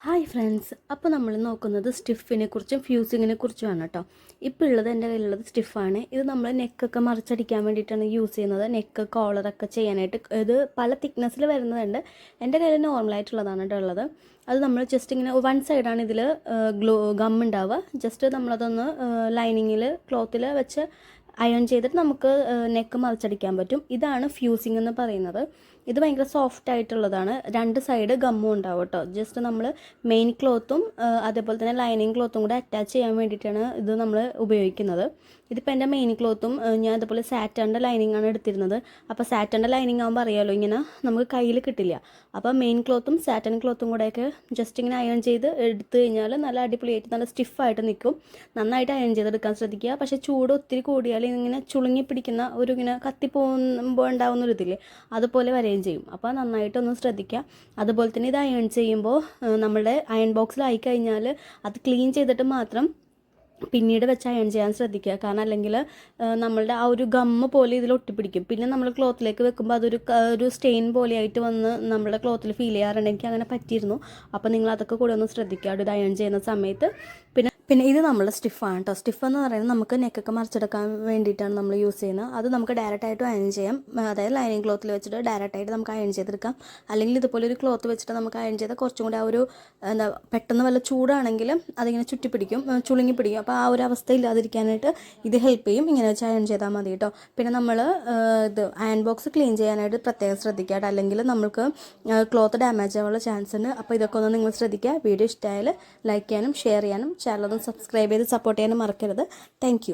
Hi friends, അപ്പോൾ നമ്മൾ നോക്കുന്നത് സ്റ്റിഫിനെ കുറിച്ചും ഫ്യൂസിങ്ങിനെ കുറിച്ചുമാണ് കേട്ടോ. ഇപ്പോൾ ഉള്ളത് എൻ്റെ കയ്യിലുള്ളത് സ്റ്റിഫാണ്. ഇത് നമ്മൾ നെക്കൊക്കെ മറിച്ചടിക്കാൻ വേണ്ടിയിട്ടാണ് യൂസ് ചെയ്യുന്നത്. നെക്ക് കോളറൊക്കെ ചെയ്യാനായിട്ട് ഇത് പല തിക്നെസ്സിൽ വരുന്നതുണ്ട്. എൻ്റെ കയ്യിൽ നോർമലായിട്ടുള്ളതാണ് കേട്ടോ ഉള്ളത്. അത് നമ്മൾ ജസ്റ്റ് ഇങ്ങനെ വൺ സൈഡാണ് ഇതിൽ ഗം ഉണ്ടാവുക. ജസ്റ്റ് നമ്മളതൊന്ന് ലൈനിങ്ങിൽ ക്ലോത്തിൽ വെച്ച് അയൺ ചെയ്തിട്ട് നമുക്ക് നെക്ക് മറിച്ചടിക്കാൻ പറ്റും. ഇതാണ് ഫ്യൂസിങ് എന്ന് പറയുന്നത്. ഇത് ഭയങ്കര സോഫ്റ്റ് ആയിട്ടുള്ളതാണ്. രണ്ട് സൈഡ് ഗമ്മും ഉണ്ടാവും കേട്ടോ. ജസ്റ്റ് നമ്മൾ മെയിൻ ക്ലോത്തും അതേപോലെ തന്നെ ലൈനിങ് ക്ലോത്തും കൂടെ അറ്റാച്ച് ചെയ്യാൻ വേണ്ടിയിട്ടാണ് ഇത് നമ്മൾ ഉപയോഗിക്കുന്നത്. ഇതിപ്പോൾ എൻ്റെ മെയിൻ ക്ലോത്തും ഞാൻ അതുപോലെ സാറ്റൻ്റെ ലൈനിങ് ആണ് എടുത്തിരുന്നത്. അപ്പോൾ സാറ്റൻ്റെ ലൈനിങ് ആകുമ്പോൾ അറിയാമല്ലോ, ഇങ്ങനെ നമുക്ക് കയ്യിൽ കിട്ടില്ല. അപ്പോൾ മെയിൻ ക്ലോത്തും സാറ്റൻ ക്ലോത്തും കൂടെയൊക്കെ ജസ്റ്റ് ഇങ്ങനെ അയൺ ചെയ്ത് എടുത്തു കഴിഞ്ഞാൽ നല്ല അടിപൊളിയായിട്ട് നല്ല സ്റ്റിഫായിട്ട് നിൽക്കും. നന്നായിട്ട് അയൺ ചെയ്തെടുക്കാൻ ശ്രദ്ധിക്കുക. പക്ഷേ ചൂട് ഒത്തിരി കൂടിയാൽ ഇങ്ങനെ ചുളുങ്ങി പിടിക്കുന്ന ഒരു ഇങ്ങനെ കത്തിപ്പോകുമ്പോൾ ഉണ്ടാകുന്നൊരിതില്ലേ, അതുപോലെ വരെയും ചെയ്യും. അപ്പോൾ നന്നായിട്ടൊന്ന് ശ്രദ്ധിക്കുക. അതുപോലെ തന്നെ ഇത് അയൺ ചെയ്യുമ്പോൾ നമ്മളുടെ അയൺ ബോക്സിലായി കഴിഞ്ഞാൽ അത് ക്ലീൻ ചെയ്തിട്ട് മാത്രം പിന്നീട് വെച്ച് അയൺ ചെയ്യാൻ ശ്രദ്ധിക്കുക. കാരണം അല്ലെങ്കിൽ നമ്മളുടെ ആ ഒരു ഗമ്മ് പോലെ ഇതിൽ ഒട്ടിപ്പിടിക്കും. പിന്നെ നമ്മൾ ക്ലോത്തിലേക്ക് വെക്കുമ്പോൾ അതൊരു സ്റ്റെയിൻ പോലെയായിട്ട് വന്ന് നമ്മുടെ ക്ലോത്തിൽ ഫീൽ ചെയ്യാറുണ്ട്. എനിക്ക് അങ്ങനെ പറ്റിയിരുന്നു. അപ്പോൾ നിങ്ങൾ അതൊക്കെ കൂടെ ഒന്ന് ശ്രദ്ധിക്കുക ഇത് അയൺ ചെയ്യുന്ന സമയത്ത്. പിന്നെ ഇത് നമ്മൾ സ്റ്റിഫാണ് കേട്ടോ. സ്റ്റിഫ് എന്ന് പറയുന്നത് നമുക്ക് നെക്കൊക്കെ മറിച്ചെടുക്കാൻ വേണ്ടിയിട്ടാണ് നമ്മൾ യൂസ് ചെയ്യുന്നത്. അത് നമുക്ക് ഡയറക്റ്റായിട്ട് അയൺ ചെയ്യാം. അതായത് ലൈനിങ് ക്ലോത്തിൽ വെച്ചിട്ട് ഡയറക്റ്റായിട്ട് നമുക്ക് അയൺ ചെയ്തെടുക്കാം. അല്ലെങ്കിൽ ഇതുപോലെ ഒരു ക്ലോത്ത് വെച്ചിട്ട് നമുക്ക് അയൺ ചെയ്താൽ കുറച്ചും കൂടി ആ ഒരു പെട്ടെന്ന് വല്ല ചൂടാണെങ്കിൽ അതിങ്ങനെ ചുറ്റിപ്പിടിക്കും, ചുളുങ്ങി പിടിക്കും. അപ്പോൾ ആ ഒരു അവസ്ഥ ഇല്ലാതിരിക്കാനായിട്ട് ഇത് ഹെൽപ്പ് ചെയ്യും. ഇങ്ങനെ വെച്ച് അയൺ ചെയ്താൽ മതി കേട്ടോ. പിന്നെ നമ്മൾ ഇത് അയൺ ബോക്സ് ക്ലീൻ ചെയ്യാനായിട്ട് പ്രത്യേകം ശ്രദ്ധിക്കുക. അല്ലെങ്കിൽ നമുക്ക് ക്ലോത്ത് ഡാമേജ് ആവാനുള്ള ചാൻസ് ഉണ്ട്. അപ്പോൾ ഇതൊക്കെ ഒന്ന് നിങ്ങൾ ശ്രദ്ധിക്കുക. വീഡിയോ ഇഷ്ടമായാൽ ലൈക്ക് ചെയ്യാനും ഷെയർ ചെയ്യാനും ചാനൽ സബ്സ്ക്രൈബ് ചെയ്ത് സപ്പോർട്ട് ചെയ്യാനും മറക്കരുത്. താങ്ക്